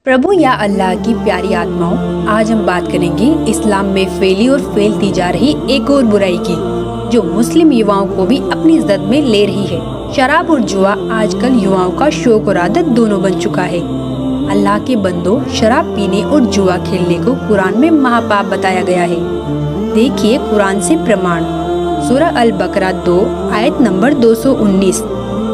प्रभु या अल्लाह की प्यारी आत्माओं, आज हम बात करेंगे इस्लाम में फैली और फैलती जा रही एक और बुराई की, जो मुस्लिम युवाओं को भी अपनी जद में ले रही है। शराब और जुआ आजकल युवाओं का शौक और आदत दोनों बन चुका है। अल्लाह के बंदों, शराब पीने और जुआ खेलने को कुरान में महापाप बताया गया है। देखिए कुरान से प्रमाण। सूरह अल बकरा 2 आयत नंबर 219।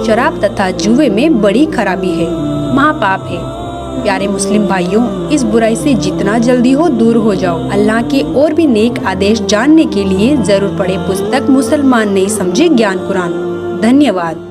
शराब तथा जुए में बड़ी खराबी है, महापाप है। प्यारे मुस्लिम भाइयों, इस बुराई से जितना जल्दी हो दूर हो जाओ। अल्लाह के और भी नेक आदेश जानने के लिए जरूर पढ़े पुस्तक मुसलमान नहीं समझे ज्ञान कुरान। धन्यवाद।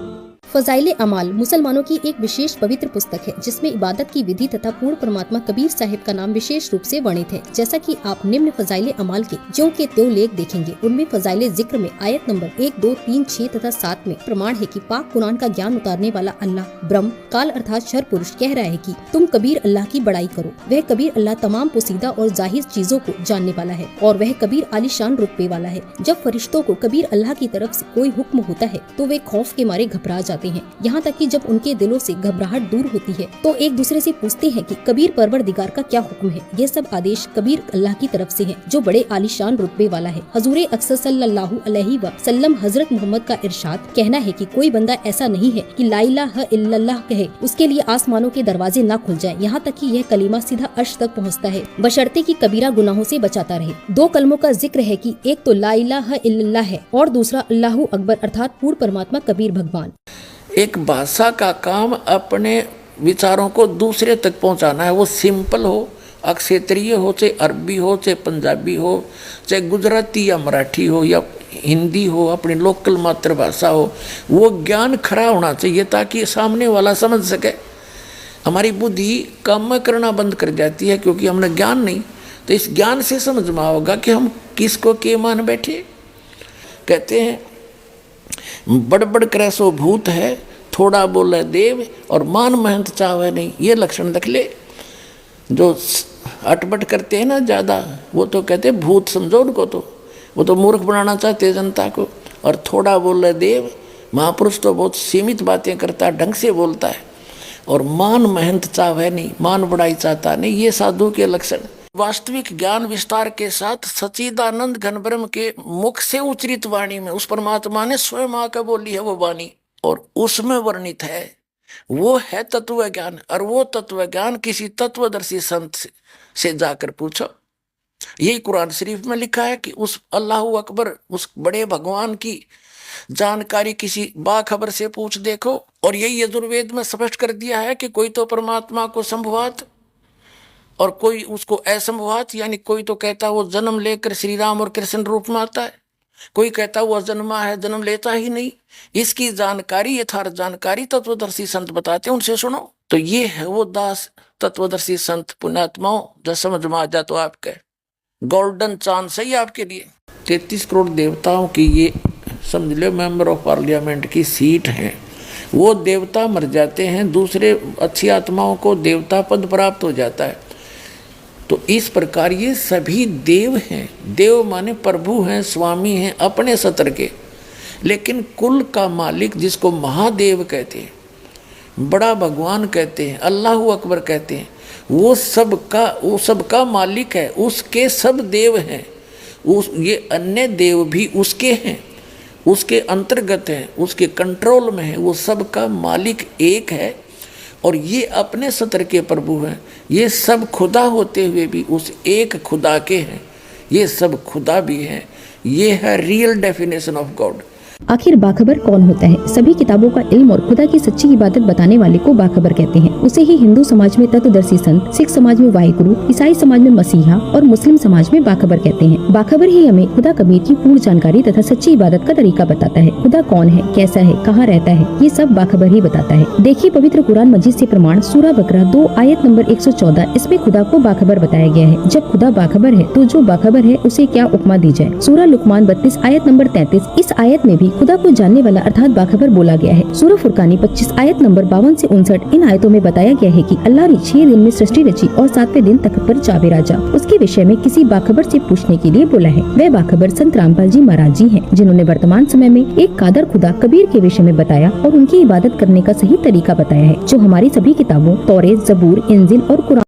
फजाइले अमाल मुसलमानों की एक विशेष पवित्र पुस्तक है, जिसमें इबादत की विधि तथा पूर्ण परमात्मा कबीर साहिब का नाम विशेष रूप से वर्णित है। जैसा कि आप निम्न फजाइले अमाल के ज्यों के त्यों लेख देखेंगे। उनमें फजाइले जिक्र में आयत नंबर 1, 2, 3, 6 तथा 7 में प्रमाण है कि पाक कुरान का ज्ञान उतारने वाला अल्लाह ब्रह्म काल अर्थात शर पुरुष कह रहा है कि तुम कबीर अल्लाह की बड़ाई करो। वह कबीर अल्लाह तमाम पोसीदा और जाहिर चीजों को जानने वाला है और वह कबीर आलिशान रुतबे वाला है। जब फरिश्तों को कबीर अल्लाह की तरफ से कोई हुक्म होता है तो वे खौफ के मारे घबरा जाते हैं। यहाँ तक कि जब उनके दिलों से घबराहट दूर होती है तो एक दूसरे से पूछते हैं कि कबीर परवरदिगार का क्या हुक्म है। ये सब आदेश कबीर अल्लाह की तरफ से हैं, जो बड़े आलिशान रुतबे वाला है। हजूरे अक्सर सल्लल्लाहु अलैहि वसल्लम हजरत मोहम्मद का इरशाद कहना है कि कोई बंदा ऐसा नहीं है कि ला इलाहा इल्लल्लाह कहे उसके लिए आसमानों के दरवाजे न खुल जाए, यहाँ तक कि यह कलीमा सीधा अर्श तक पहुँचता है, बशर्ते कि कबीरा गुनाहों से बचाता रहे। 2 कलमों का जिक्र है कि एक तो ला इलाहा इल्लल्लाह है और दूसरा अल्लाहु अकबर अर्थात पूर्ण परमात्मा कबीर भगवान। एक भाषा का काम अपने विचारों को दूसरे तक पहुंचाना है। वो सिंपल हो, क्षेत्रीय हो, चाहे अरबी हो, चाहे पंजाबी हो, चाहे गुजराती या मराठी हो या हिंदी हो, अपनी लोकल मातृभाषा हो, वो ज्ञान खरा होना चाहिए ताकि सामने वाला समझ सके। हमारी बुद्धि काम करना बंद कर जाती है क्योंकि हमने ज्ञान नहीं। तो इस ज्ञान से समझ में होगा कि हम किसको के मान बैठे। कहते हैं बड़ करे सो भूत है, थोड़ा बोले देव और मान महंत चावे नहीं। ये लक्षण रख ले। जो अटपट करते हैं ना ज़्यादा, वो तो कहते भूत समझो उनको, तो वो तो मूर्ख बनाना चाहते हैं जनता को। और थोड़ा बोले देव, महापुरुष तो बहुत सीमित बातें करता है, ढंग से बोलता है। और मान महंत चावे नहीं, मान बढ़ाई चाहता नहीं। ये साधु के लक्षण। वास्तविक ज्ञान विस्तार के साथ सच्चिदानंद घन ब्रह्म के मुख से उच्चरित वाणी में उस परमात्मा ने स्वयं आकर बोली है वो वाणी, और उसमें वर्णित है वो है तत्व ज्ञान। और वो तत्व ज्ञान किसी तत्वदर्शी संत से जाकर पूछो। यही कुरान शरीफ में लिखा है कि उस अल्लाह अकबर, उस बड़े भगवान की जानकारी किसी बाखबर से पूछ देखो। और यही यजुर्वेद में स्पष्ट कर दिया है कि कोई तो परमात्मा को संभवात और कोई उसको असंभवात, यानी कोई तो कहता वो जन्म लेकर श्री राम और कृष्ण रूप में आता है, कोई कहता वो अजन्मा है, जन्म लेता ही नहीं। इसकी जानकारी, यथार्थ जानकारी तत्वदर्शी संत बताते हैं, उनसे सुनो। तो ये है वो दास तत्वदर्शी संत पुण्यात्माओं, जो समझ में आ जा तो आपके गोल्डन चांस है आपके लिए। 33 करोड़ देवताओं की ये समझ लो मेंबर ऑफ पार्लियामेंट की सीट है। वो देवता मर जाते हैं, दूसरे अच्छी आत्माओं को देवता पद प्राप्त हो जाता है। तो इस प्रकार ये सभी देव हैं। देव माने प्रभु हैं, स्वामी हैं अपने सत्र के। लेकिन कुल का मालिक जिसको महादेव कहते हैं, बड़ा भगवान कहते हैं, अल्लाह अकबर कहते हैं, वो सबका मालिक है। उसके सब देव हैं। ये अन्य देव भी उसके हैं, उसके अंतर्गत हैं, उसके कंट्रोल में है। वो सबका मालिक एक है और ये अपने सत्र के प्रभु हैं। ये सब खुदा होते हुए भी उस एक खुदा के हैं। ये सब खुदा भी हैं। ये है रियल डेफिनेशन ऑफ गॉड। आखिर बाखबर कौन होता है? सभी किताबों का इल्म और खुदा की सच्ची इबादत बताने वाले को बाखबर कहते हैं। उसे ही हिंदू समाज में तत्वदर्शी संत, सिख समाज में वाहिगुरु, ईसाई समाज में मसीहा और मुस्लिम समाज में बाखबर कहते हैं। बाखबर ही हमें खुदा कबीर की पूर्ण जानकारी तथा सच्ची इबादत का तरीका बताता है। खुदा कौन है, कैसा है, कहाँ रहता है, ये सब बाखबर ही बताता है। देखिए पवित्र कुरान मजीद से प्रमाण। सूरह बकरा 2 आयत नंबर 114। इसमें खुदा को बाखबर बताया गया है। जब खुदा बाखबर है तो जो बाखबर है उसे क्या उपमा दी जाए। सूरह लुकमान 32 आयत नंबर 33। इस आयत में भी खुदा को जानने वाला अर्थात बाखबर बोला गया है। सूरह फुरकानी 25 आयत नंबर 52 से 59। इन आयतों में बताया गया है कि अल्लाह ने 6 दिन में सृष्टि रची और 7वें दिन तख्त पर जावे राजा। उसके विषय में किसी बाखबर से पूछने के लिए बोला है। वह बाखबर संत रामपाल जी महाराज जी हैं, जिन्होंने वर्तमान समय में एक कादर खुदा कबीर के विषय में बताया और उनकी इबादत करने का सही तरीका बताया है, जो हमारी सभी किताबों तौरेत, जबूर, इंजिल और कुरान